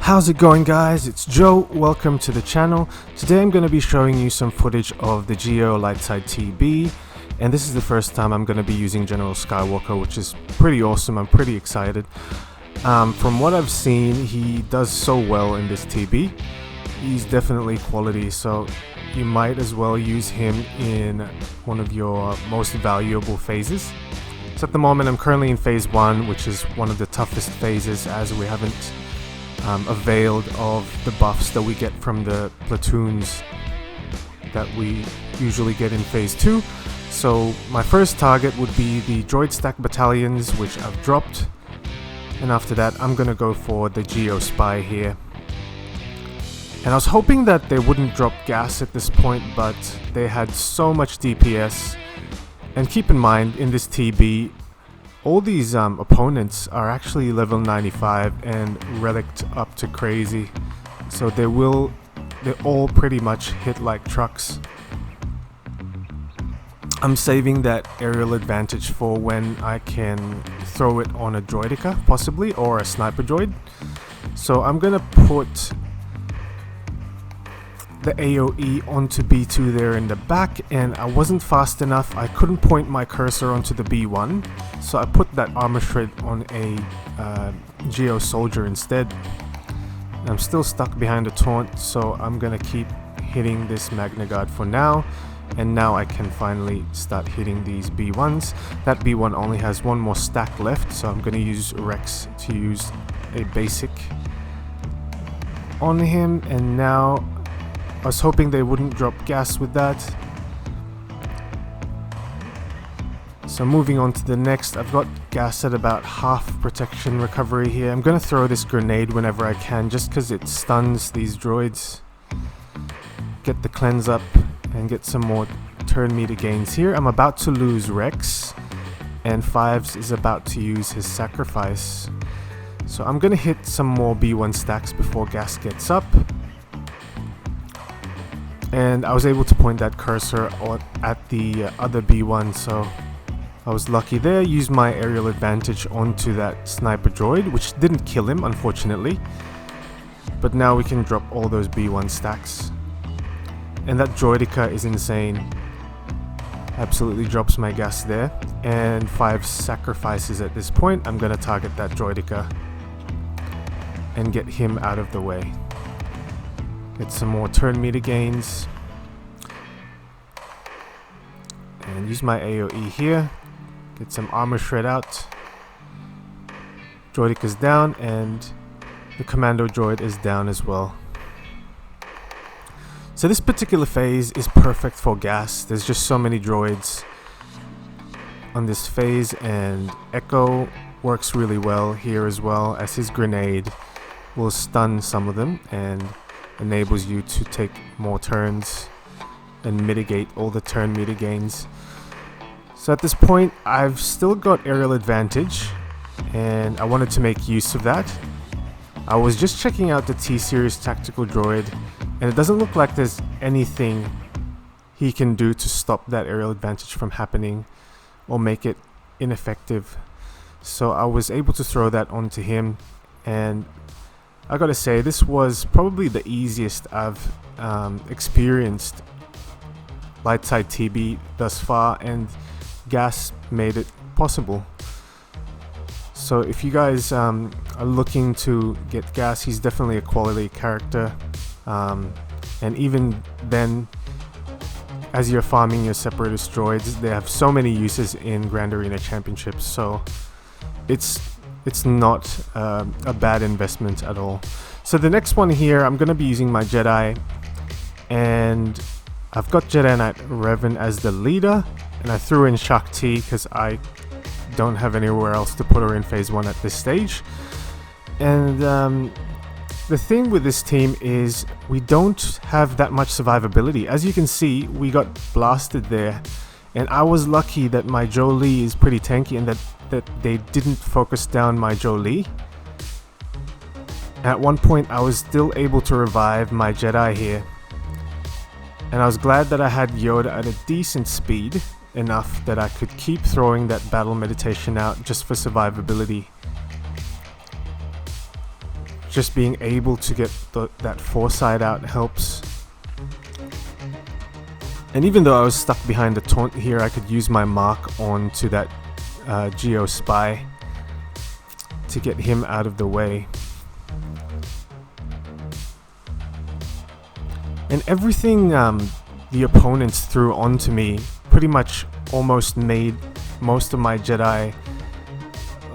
How's it going, guys? It's Joe. Welcome to the channel. Today I'm going to be showing you some footage of the Geo LSTB, and this is the first time I'm going to be using General Skywalker, which is pretty awesome. I'm pretty excited. From what I've seen, he does so well in this TB. He's definitely quality, so you might as well use him in one of your most valuable phases. So at the moment I'm currently in phase 1, which is one of the toughest phases, as we haven't availed of the buffs that we get from the platoons that we usually get in phase 2. So my first target would be the droid stack battalions, which I've dropped, and after that I'm gonna go for the Geo spy here. And I was hoping that they wouldn't drop gas at this point, but they had so much DPS. And keep in mind, in this TB, all these opponents are actually level 95 and relicked up to crazy, so they all pretty much hit like trucks. I'm saving that aerial advantage for when I can throw it on a droidica possibly, or a sniper droid. So I'm gonna put the AoE onto B2 there in the back, and I wasn't fast enough. I couldn't point my cursor onto the B1, so I put that armor shred on a Geo soldier instead. I'm still stuck behind a taunt, so I'm gonna keep hitting this Magna Guard for now, and now I can finally start hitting these B1s. That B1 only has one more stack left, so I'm gonna use Rex to use a basic on him, and now I was hoping they wouldn't drop gas with that. So moving on to the next, I've got gas at about half protection recovery here. I'm gonna throw this grenade whenever I can, just because it stuns these droids. Get the cleanse up and get some more turn meter gains here. I'm about to lose Rex, and Fives is about to use his sacrifice. So I'm gonna hit some more B1 stacks before gas gets up. And I was able to point that cursor at the other B1, so I was lucky there. Used my aerial advantage onto that sniper droid, which didn't kill him, unfortunately. But now we can drop all those B1 stacks. And that droidica is insane. Absolutely drops my gas there. And 5 sacrifices at this point. I'm gonna target that droidica and get him out of the way. Get some more turn meter gains. And use my AoE here. Get some armor shred out. Droidica's down, and the commando droid is down as well. So this particular phase is perfect for gas. There's just so many droids on this phase, and Echo works really well here as well, as his grenade will stun some of them and enables you to take more turns and mitigate all the turn meter gains. So at this point I've still got aerial advantage, and I wanted to make use of that. I was just checking out the T-Series tactical droid, and it doesn't look like there's anything he can do to stop that aerial advantage from happening or make it ineffective. So I was able to throw that onto him, and I gotta say, this was probably the easiest I've experienced light side TB thus far, and gas made it possible. So if you guys are looking to get gas, he's definitely a quality character, and even then, as you're farming your separatist droids, they have so many uses in Grand Arena Championships, so it's not a bad investment at all. So the next one here, I'm gonna be using my Jedi, and I've got Jedi Knight Revan as the leader, and I threw in Shakti because I don't have anywhere else to put her in phase 1 at this stage. And the thing with this team is we don't have that much survivability. As you can see, we got blasted there, and I was lucky that my jolee is pretty tanky, and that they didn't focus down my jolee. At one point I was still able to revive my Jedi here, and I was glad that I had Yoda at a decent speed, enough that I could keep throwing that battle meditation out just for survivability. just being able to get that foresight out helps. And even though I was stuck behind the taunt here, I could use my mark onto that Geo spy to get him out of the way. And everything the opponents threw onto me pretty much almost made most of my Jedi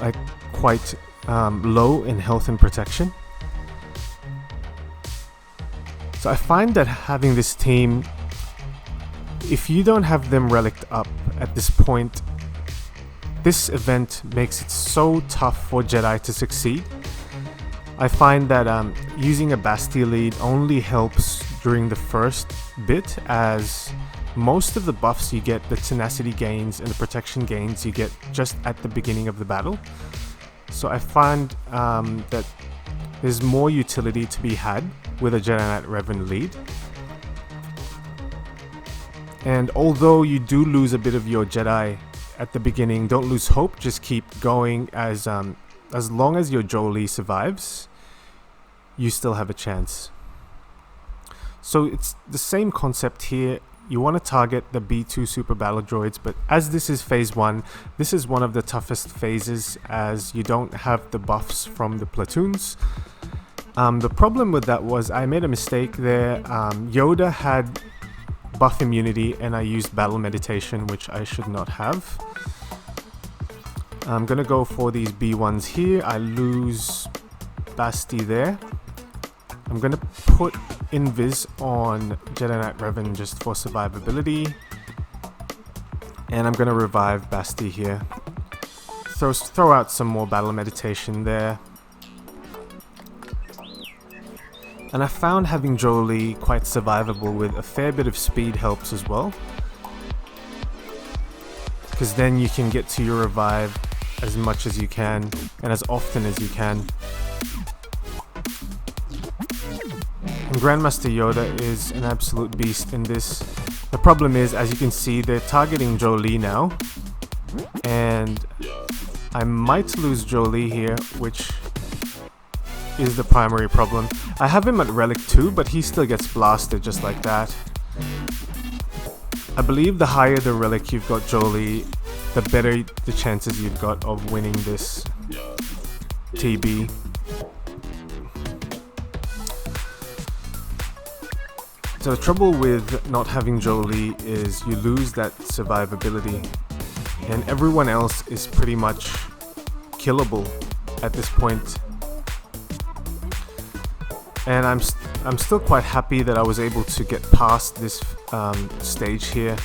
like quite low in health and protection. So I find that having this team, if you don't have them relicked up at this point, this event makes it so tough for Jedi to succeed. I find that using a Bastille lead only helps during the first bit, as most of the buffs you get, the tenacity gains and the protection gains you get just at the beginning of the battle. So I find that there's more utility to be had with a Jedi Knight Revan lead. And although you do lose a bit of your Jedi at the beginning, don't lose hope, just keep going. As long as your jolee survives, you still have a chance. So it's the same concept here. You want to target the B2 super battle droids, but as this is phase 1, this is one of the toughest phases as you don't have the buffs from the platoons. The problem with that was I made a mistake there. Yoda had buff immunity and I used battle meditation, which I should not have. I'm gonna go for these B1s here. I lose Basti there. I'm gonna put Invis on Jedi Knight Revan just for survivability. And I'm gonna revive Basti here. Throw out some more battle meditation there. And I found having jolee quite survivable with a fair bit of speed helps as well. Because then you can get to your revive as much as you can and as often as you can. And Grandmaster Yoda is an absolute beast in this. The problem is, as you can see, they're targeting jolee now. And I might lose jolee here, which is the primary problem. I have him at Relic 2, but he still gets blasted just like that. I believe the higher the Relic you've got jolee, the better the chances you've got of winning this TB. So the trouble with not having jolee is you lose that survivability, and everyone else is pretty much killable at this point. And I'm still quite happy that I was able to get past this stage here.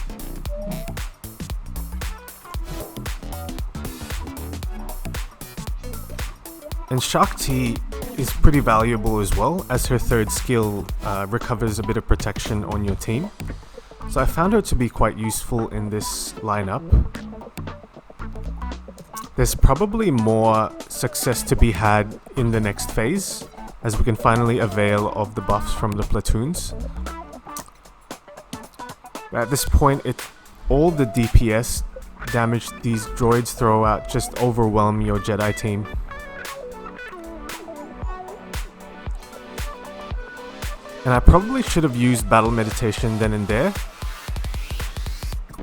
And Shakti is pretty valuable as well, as her third skill recovers a bit of protection on your team. So I found her to be quite useful in this lineup. There's probably more success to be had in the next phase, as we can finally avail of the buffs from the platoons. But at this point, all the DPS damage these droids throw out just overwhelm your Jedi team. And I probably should have used battle meditation then and there.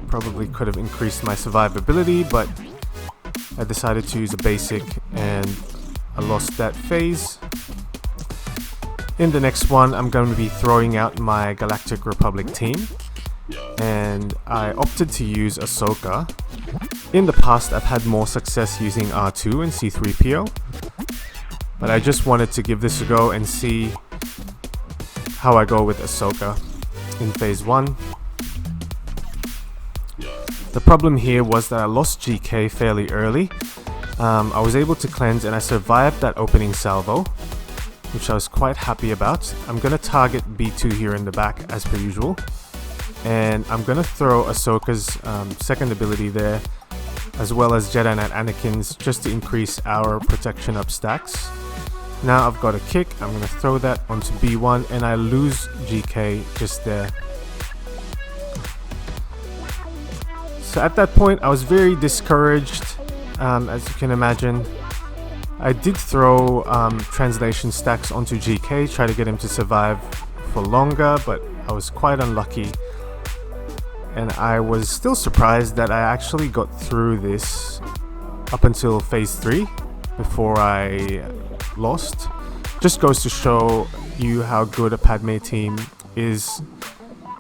Probably could have increased my survivability, but I decided to use a basic and I lost that phase. In the next one, I'm going to be throwing out my Galactic Republic team, and I opted to use Ahsoka. In the past, I've had more success using R2 and C3PO, but I just wanted to give this a go and see how I go with Ahsoka in phase 1. The problem here was that I lost GK fairly early. I was able to cleanse and I survived that opening salvo, which I was quite happy about. I'm going to target B2 here in the back as per usual. And I'm going to throw Ahsoka's second ability there, as well as Jedi Knight Anakin's, just to increase our protection up stacks. Now I've got a kick, I'm going to throw that onto B1 and I lose GK just there. So at that point I was very discouraged, as you can imagine. I did throw translation stacks onto GK, try to get him to survive for longer, but I was quite unlucky. And I was still surprised that I actually got through this up until phase 3 before I lost. Just goes to show you how good a Padme team is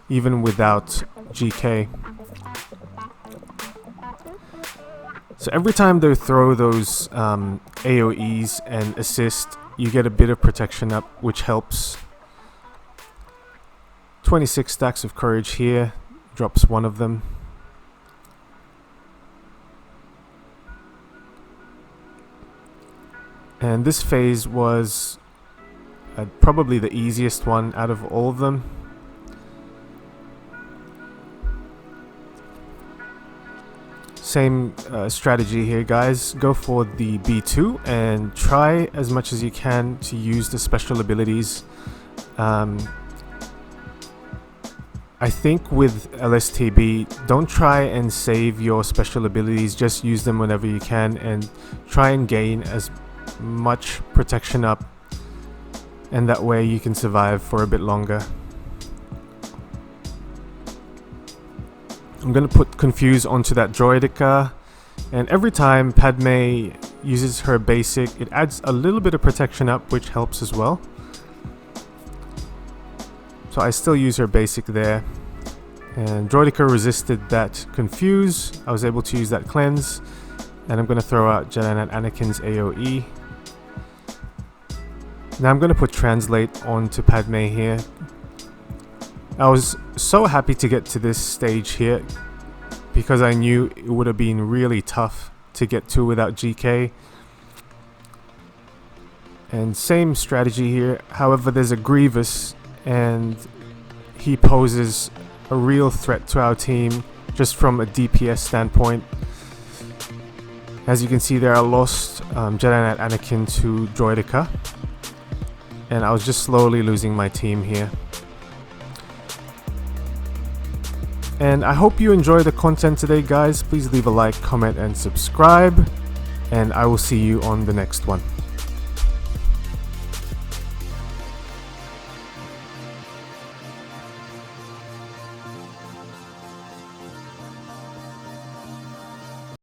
even without GK. So every time they throw those AoEs and assist, you get a bit of protection up, which helps. 26 stacks of courage here, drops one of them. And this phase was probably the easiest one out of all of them. Same strategy here, guys. Go for the B2 and try as much as you can to use the special abilities. I think with LSTB, don't try and save your special abilities, just use them whenever you can and try and gain as much protection up, and that way you can survive for a bit longer. I'm going to put Confuse onto that droidica, and every time Padme uses her basic, it adds a little bit of protection up, which helps as well. So I still use her basic there, and droidica resisted that Confuse. I was able to use that Cleanse, and I'm going to throw out Jedi Knight Anakin's AoE. Now I'm going to put Translate onto Padme here. I was so happy to get to this stage here because I knew it would have been really tough to get to without GK. And same strategy here, however there's a Grievous and he poses a real threat to our team just from a DPS standpoint. As you can see there, I lost Jedi Knight Anakin to droidica, and I was just slowly losing my team here. And I hope you enjoy the content today, guys. Please leave a like, comment and subscribe, and I will see you on the next one.